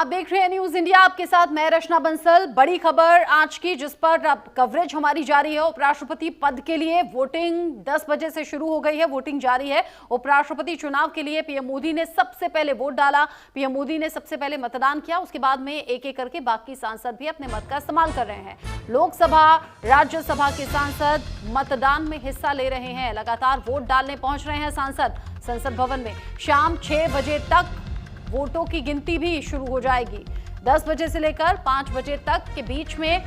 आप देख रहे हैं न्यूज इंडिया, आपके साथ मैं रचना बंसल। बड़ी खबर आज की जिस पर अब कवरेज हमारी जारी है। उपराष्ट्रपति पद के लिए वोटिंग 10 बजे से शुरू हो गई है, वोटिंग जारी है। उपराष्ट्रपति चुनाव के लिए पीएम मोदी ने सबसे पहले वोट डाला, पीएम मोदी ने सबसे पहले मतदान किया। उसके बाद में एक एक करके बाकी सांसद भी अपने मत का इस्तेमाल कर रहे हैं। लोकसभा, राज्यसभा के सांसद मतदान में हिस्सा ले रहे हैं। लगातार वोट डालने पहुंच रहे हैं सांसद संसद भवन में। शाम 6 बजे तक वोटों की गिनती भी शुरू हो जाएगी। 10 बजे से लेकर 5 बजे तक के बीच में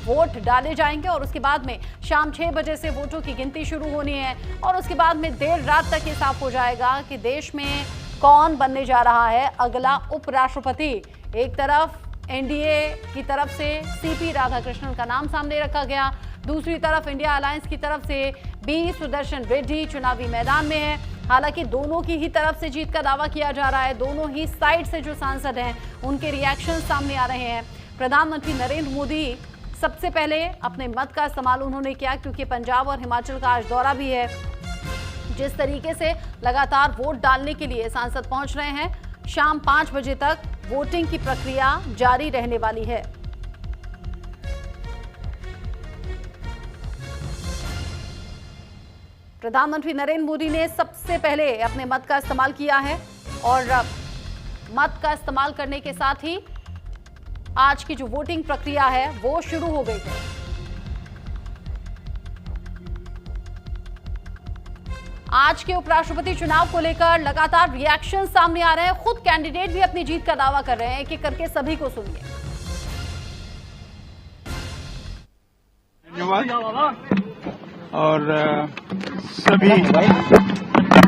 वोट डाले जाएंगे और उसके बाद में शाम 6 बजे से वोटों की गिनती शुरू होनी है और उसके बाद में देर रात तक ये साफ हो जाएगा कि देश में कौन बनने जा रहा है अगला उपराष्ट्रपति। एक तरफ एनडीए की तरफ से सीपी राधाकृष्णन का नाम सामने रखा गया, दूसरी तरफ इंडिया अलायंस की तरफ से बी सुदर्शन रेड्डी चुनावी मैदान में है। हालांकि दोनों की ही तरफ से जीत का दावा किया जा रहा है। दोनों ही साइड से जो सांसद हैं उनके रिएक्शन सामने आ रहे हैं। प्रधानमंत्री नरेंद्र मोदी सबसे पहले अपने मत का इस्तेमाल उन्होंने किया, क्योंकि पंजाब और हिमाचल का आज दौरा भी है। जिस तरीके से लगातार वोट डालने के लिए सांसद पहुंच रहे हैं, शाम 5 बजे तक वोटिंग की प्रक्रिया जारी रहने वाली है। प्रधानमंत्री नरेंद्र मोदी ने सबसे पहले अपने मत का इस्तेमाल किया है और मत का इस्तेमाल करने के साथ ही आज की जो वोटिंग प्रक्रिया है वो शुरू हो गई है। आज के उपराष्ट्रपति चुनाव को लेकर लगातार रिएक्शन सामने आ रहे हैं। खुद कैंडिडेट भी अपनी जीत का दावा कर रहे हैं। एक एक करके सभी को सुनिए। धन्यवाद। और सभी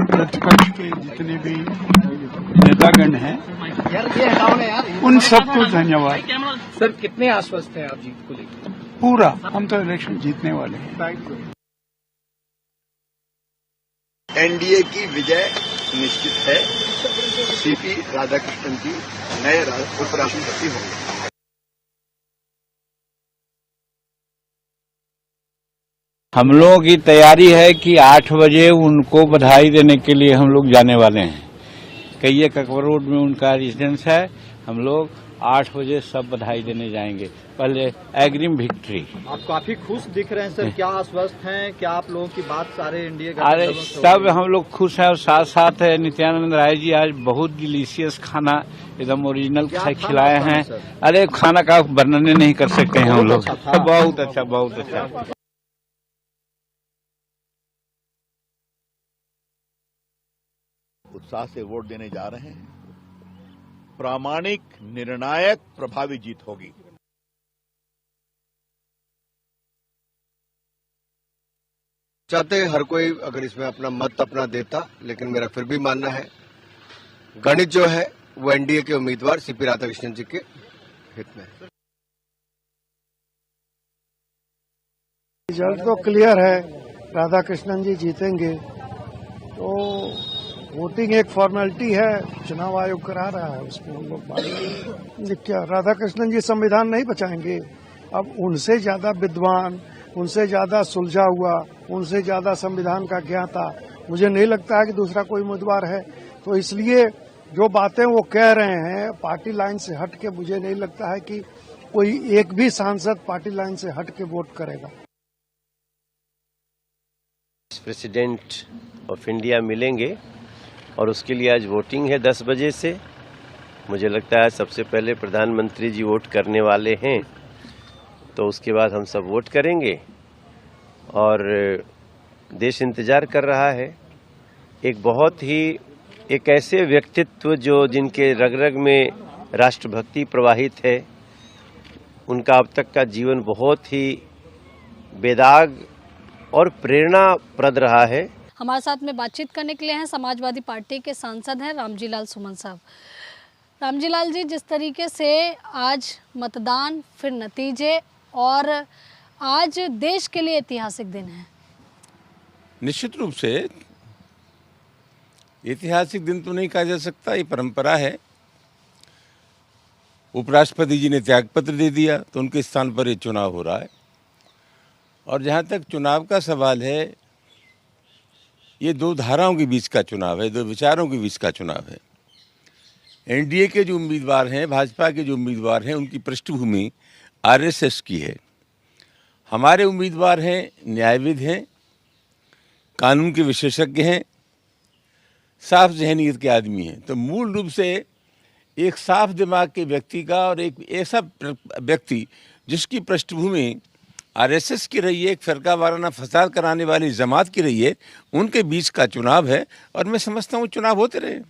प्रतिपक्ष के जितने भी नेतागण हैं उन सबको धन्यवाद। सर, कितने आश्वस्त हैं आप जीत को लेकर? पूरा, हम तो इलेक्शन जीतने वाले हैं। एनडीए की विजय निश्चित है। सीपी राधाकृष्णन जी नए उपराष्ट्रपति होंगे। हम लोगों की तैयारी है कि 8 बजे उनको बधाई देने के लिए हम लोग जाने वाले हैं। कई ककबर रोड में उनका रेजिडेंस है। हम लोग 8 बजे सब बधाई देने जाएंगे। पहले एग्रीम विक्ट्री। आप काफी खुश दिख रहे हैं सर, क्या आश्वस्त हैं? क्या आप लोगों की बात सारे इंडिया अरे सब हम लोग खुश हैं और साथ साथ नित्यानंद राय जी आज बहुत डिलीशियस खाना एकदम ओरिजिनल खिलाए हैं। अरे खाना का वर्णन नहीं कर सकते हैं हम लोग। बहुत अच्छा, बहुत अच्छा। उत्साह से वोट देने जा रहे हैं। प्रामाणिक, निर्णायक, प्रभावी जीत होगी। चाहते हर कोई अगर इसमें अपना मत अपना देता, लेकिन मेरा फिर भी मानना है गणित जो है वो एनडीए के उम्मीदवार सीपी राधाकृष्णन जी के हित में है। रिजल्ट तो क्लियर है, राधाकृष्णन जी जीतेंगे। तो वोटिंग एक फॉर्मेलिटी है, चुनाव आयोग करा रहा है, उसमें हम लोग बात क्या राधाकृष्णन जी संविधान नहीं बचाएंगे। अब उनसे ज्यादा विद्वान, उनसे ज्यादा सुलझा हुआ, उनसे ज्यादा संविधान का ज्ञाता मुझे नहीं लगता है कि दूसरा कोई उम्मीदवार है। तो इसलिए जो बातें वो कह रहे हैं पार्टी लाइन से हट के, मुझे नहीं लगता है कि कोई एक भी सांसद पार्टी लाइन से हट के वोट करेगा। प्रेसिडेंट ऑफ इंडिया मिलेंगे और उसके लिए आज वोटिंग है 10 बजे से। मुझे लगता है सबसे पहले प्रधानमंत्री जी वोट करने वाले हैं, तो उसके बाद हम सब वोट करेंगे और देश इंतजार कर रहा है। एक ऐसे व्यक्तित्व जो जिनके रग रग में राष्ट्रभक्ति प्रवाहित है, उनका अब तक का जीवन बहुत ही बेदाग और प्रेरणाप्रद रहा है। हमारे साथ में बातचीत करने के लिए हैं समाजवादी पार्टी के सांसद हैं रामजी लाल सुमन साहब। रामजी लाल जी, जिस तरीके से आज मतदान, फिर नतीजे और आज देश के लिए ऐतिहासिक दिन है। निश्चित रूप से ऐतिहासिक दिन तो नहीं कहा जा सकता, ये परंपरा है। उपराष्ट्रपति जी ने त्यागपत्र दे दिया तो उनके स्थान पर ये चुनाव हो रहा है। और जहाँ तक चुनाव का सवाल है, ये दो धाराओं के बीच का चुनाव है, दो विचारों के बीच का चुनाव है। एनडीए के जो उम्मीदवार हैं, भाजपा के जो उम्मीदवार हैं, उनकी पृष्ठभूमि आरएसएस की है। हमारे उम्मीदवार हैं, न्यायविद हैं, कानून के विशेषज्ञ हैं, साफ ज़हनियत के आदमी हैं। तो मूल रूप से एक साफ दिमाग के व्यक्ति का और एक ऐसा व्यक्ति जिसकी पृष्ठभूमि आरएसएस की रही है, एक फिरका वाराना फसाद कराने वाली जमात की रही है, उनके बीच का चुनाव है और मैं समझता हूँ चुनाव होते रहे।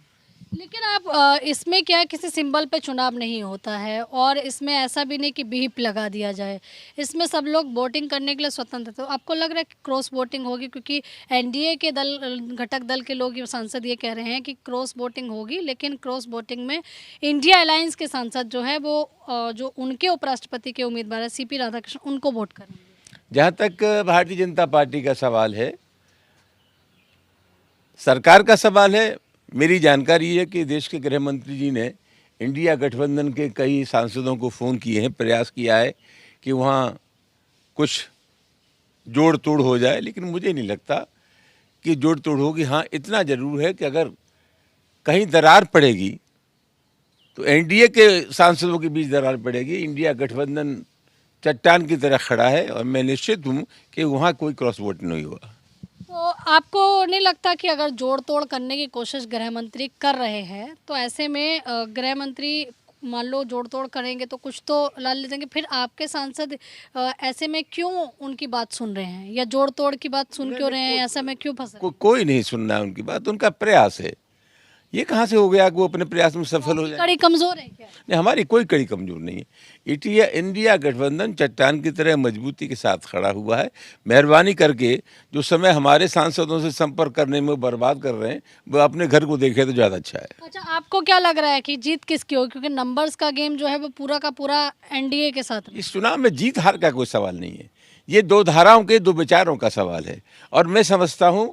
लेकिन आप इसमें क्या है, किसी सिंबल पे चुनाव नहीं होता है और इसमें ऐसा भी नहीं कि बीप लगा दिया जाए। इसमें सब लोग वोटिंग करने के लिए स्वतंत्र। तो आपको लग रहा है कि क्रॉस वोटिंग होगी? क्योंकि एनडीए के घटक दल के लोग, सांसद ये कह रहे हैं कि क्रॉस वोटिंग होगी, लेकिन क्रॉस वोटिंग में इंडिया अलायंस के सांसद जो है वो जो उनके उपराष्ट्रपति के उम्मीदवार है सीपी राधाकृष्णन, उनको वोट करेंगे। जहाँ तक भारतीय जनता पार्टी का सवाल है, सरकार का सवाल है, मेरी जानकारी है कि देश के गृह मंत्री जी ने इंडिया गठबंधन के कई सांसदों को फ़ोन किए हैं, प्रयास किया है कि वहाँ कुछ जोड़ तोड़ हो जाए, लेकिन मुझे नहीं लगता कि जोड़ तोड़ होगी। हाँ, इतना ज़रूर है कि अगर कहीं दरार पड़ेगी तो एनडीए के सांसदों के बीच दरार पड़ेगी। इंडिया गठबंधन चट्टान की तरह खड़ा है और मैं निश्चित हूँ कि वहाँ कोई क्रॉस वोट नहीं होगा। तो आपको नहीं लगता कि अगर जोड़ तोड़ करने की कोशिश गृह मंत्री कर रहे हैं, तो ऐसे में गृह मंत्री मान लो जोड़ तोड़ करेंगे तो कुछ तो ला ले देंगे, फिर आपके सांसद ऐसे में क्यों उनकी बात सुन रहे हैं, या जोड़ तोड़ की बात सुन क्यों रहे हैं, ऐसा में क्यों फंस रहे हैं? कोई नहीं सुनना है उनकी बात, उनका प्रयास है। ये कहाँ से हो गया कि वो अपने प्रयास में सफल हो जाए? कड़ी कमजोर है क्या? नहीं, हमारी कोई कड़ी कमजोर नहीं है। इंडिया गठबंधन चट्टान की तरह मजबूती के साथ खड़ा हुआ है। मेहरबानी करके जो समय हमारे सांसदों से संपर्क करने में बर्बाद कर रहे हैं, वो अपने घर को देखे तो ज़्यादा अच्छा है। अच्छा, आपको क्या लग रहा है कि जीत किसकी होगी? क्योंकि नंबर्स का गेम जो है वो पूरा का पूरा एनडीए के साथ है। इस चुनाव में जीत हार का कोई सवाल नहीं है, ये दो धाराओं के, दो विचारों का सवाल है। और मैं समझता हूँ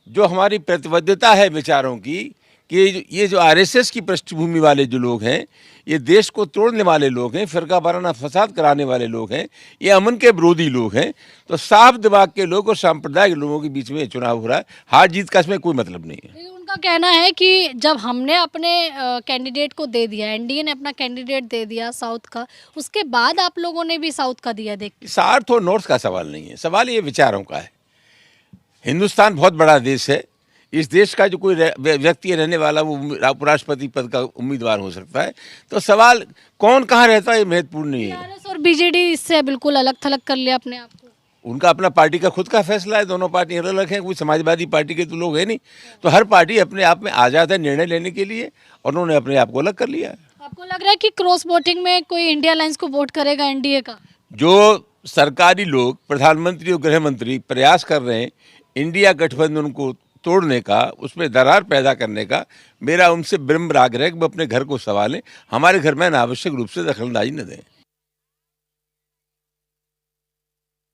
जो हमारी प्रतिबद्धता है विचारों की, कि ये जो आरएसएस की पृष्ठभूमि वाले जो लोग हैं, ये देश को तोड़ने वाले लोग हैं, फिरका वाराना फसाद कराने वाले लोग हैं, ये अमन के विरोधी लोग हैं। तो साफ दिमाग के लोग और सांप्रदायिक लोगों के बीच में चुनाव हो रहा है। हार जीत का इसमें कोई मतलब नहीं है। उनका कहना है कि जब हमने अपने कैंडिडेट को दे दिया, एनडीए ने अपना कैंडिडेट दे दिया साउथ का, उसके बाद आप लोगों ने भी साउथ का दिया। देख, साउथ और नॉर्थ का सवाल नहीं है, सवाल ये विचारों का है। हिंदुस्तान बहुत बड़ा देश है। इस देश का जो कोई व्यक्ति रहने वाला वो उपराष्ट्रपति पद का उम्मीदवार हो सकता है। तो सवाल कौन कहाँ रहता है ये महत्वपूर्ण नहीं है। टीआरएस और बीजेडी इससे बिल्कुल अलग थलग कर लिया अपने आप को। उनका अपना पार्टी का खुद का फैसला है, दोनों पार्टी अलग अलग हैं। कोई समाजवादी पार्टी के तो लोग हैं नहीं, तो हर पार्टी अपने आप में आज़ाद है निर्णय लेने के लिए, और उन्होंने अपने आप को अलग कर लिया है। आपको लग रहा है कि क्रॉस वोटिंग में कोई इंडिया अलायंस को वोट करेगा एनडीए का? जो सरकारी लोग, प्रधानमंत्री और गृह मंत्री प्रयास कर रहे हैं इंडिया गठबंधन को तोड़ने का, उसमें दरार पैदा करने का, मेरा उनसे विनम्र आग्रह है कि वो अपने घर को संभालें, हमारे घर में अनावश्यक रूप से दखलंदाजी न दें।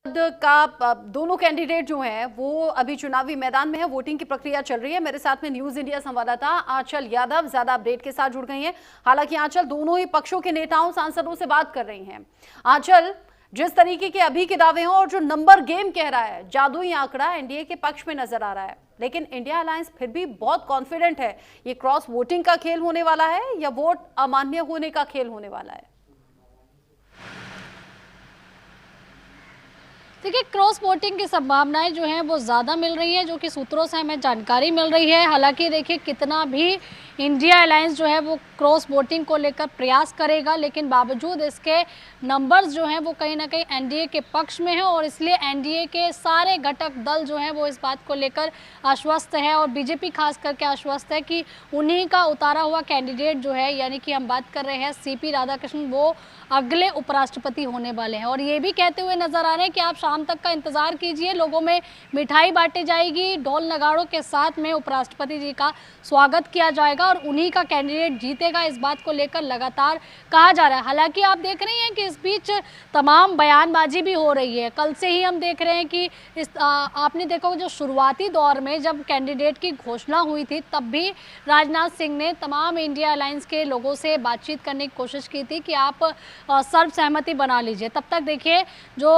का दोनों कैंडिडेट जो हैं वो अभी चुनावी मैदान में है, वोटिंग की प्रक्रिया चल रही है। मेरे साथ में न्यूज इंडिया संवाददाता आंचल यादव ज्यादा अपडेट के साथ जुड़ गई हैं। हालांकि आंचल, दोनों ही पक्षों के नेताओं सांसदों से बात कर रही हैं। आंचल, जिस तरीके के अभी के दावे हैं और जो नंबर गेम कह रहा है, जादुई आंकड़ा एनडीए के पक्ष में नजर आ रहा है, लेकिन इंडिया अलायंस फिर भी बहुत कॉन्फिडेंट है। ये क्रॉस वोटिंग का खेल होने वाला है या वोट अमान्य होने का खेल होने वाला है? देखिए, क्रॉस वोटिंग की संभावनाएं जो हैं वो ज़्यादा मिल रही हैं, जो कि सूत्रों से हमें जानकारी मिल रही है। हालांकि देखिए, कितना भी इंडिया अलायंस जो है वो क्रॉस वोटिंग को लेकर प्रयास करेगा, लेकिन बावजूद इसके नंबर्स जो हैं वो कहीं ना कहीं एनडीए के पक्ष में हैं, और इसलिए एनडीए के सारे घटक दल जो हैं वो इस बात को लेकर आश्वस्त है, और बीजेपी खास करके आश्वस्त है कि उन्हीं का उतारा हुआ कैंडिडेट जो है, यानी कि हम बात कर रहे हैं सीपी राधाकृष्णन, वो अगले उपराष्ट्रपति होने वाले हैं। और ये भी कहते हुए नजर आ रहे हैं कि आप शाम तक का इंतजार कीजिए, लोगों में मिठाई बांटी जाएगी, ढोल नगाड़ों के साथ में उपराष्ट्रपति जी का स्वागत किया जाएगा और उन्हीं का कैंडिडेट जीतेगा, इस बात को लेकर लगातार कहा जा रहा है। हालांकि आप देख रहे हैं कि इस बीच तमाम बयानबाजी भी हो रही है। कल से ही हम देख रहे हैं कि आपने देखा जो शुरुआती दौर में जब कैंडिडेट की घोषणा हुई थी, तब भी राजनाथ सिंह ने तमाम इंडिया अलायंस के लोगों से बातचीत करने की कोशिश की थी कि आप सर्वसहमति बना लीजिए। तब तक देखिए जो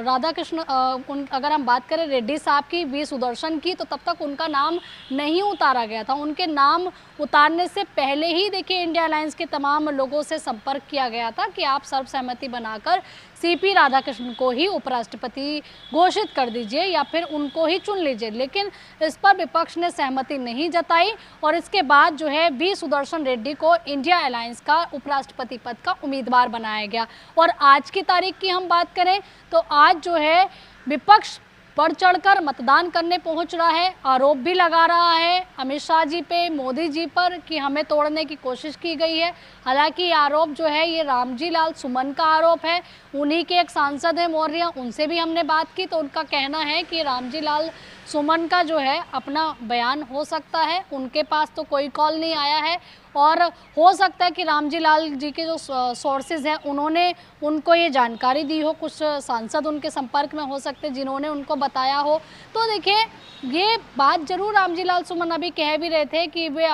राधाकृष्ण, अगर हम बात करें रेड्डी साहब की, वी सुदर्शन की, तो तब तक उनका नाम नहीं उतारा गया था। उनके नाम उतारने से पहले ही देखिए इंडिया अलायंस के तमाम लोगों से संपर्क किया गया था कि आप सर्वसहमति बनाकर सीपी राधाकृष्णन को ही उपराष्ट्रपति घोषित कर दीजिए या फिर उनको ही चुन लीजिए, लेकिन इस पर विपक्ष ने सहमति नहीं जताई और इसके बाद जो है वी सुदर्शन रेड्डी को इंडिया अलायंस का उपराष्ट्रपति पद का उम्मीदवार बनाया गया। और आज की तारीख की हम बात करें तो आज जो है विपक्ष बढ़ चढ़कर मतदान करने पहुंच रहा है, आरोप भी लगा रहा है अमित शाह जी पे, मोदी जी पर कि हमें तोड़ने की कोशिश की गई है। हालांकि ये आरोप जो है ये रामजी लाल सुमन का आरोप है, उन्हीं के एक सांसद हैं मौर्य, उनसे भी हमने बात की तो उनका कहना है कि रामजी लाल सुमन का जो है अपना बयान हो सकता है, उनके पास तो कोई कॉल नहीं आया है और हो सकता है कि रामजी लाल जी के जो सोर्सेज हैं उन्होंने उनको ये जानकारी दी हो, कुछ सांसद उनके संपर्क में हो सकते हैं जिन्होंने उनको बताया हो। तो देखिए ये बात जरूर रामजी लाल सुमन अभी कह भी रहे थे कि वे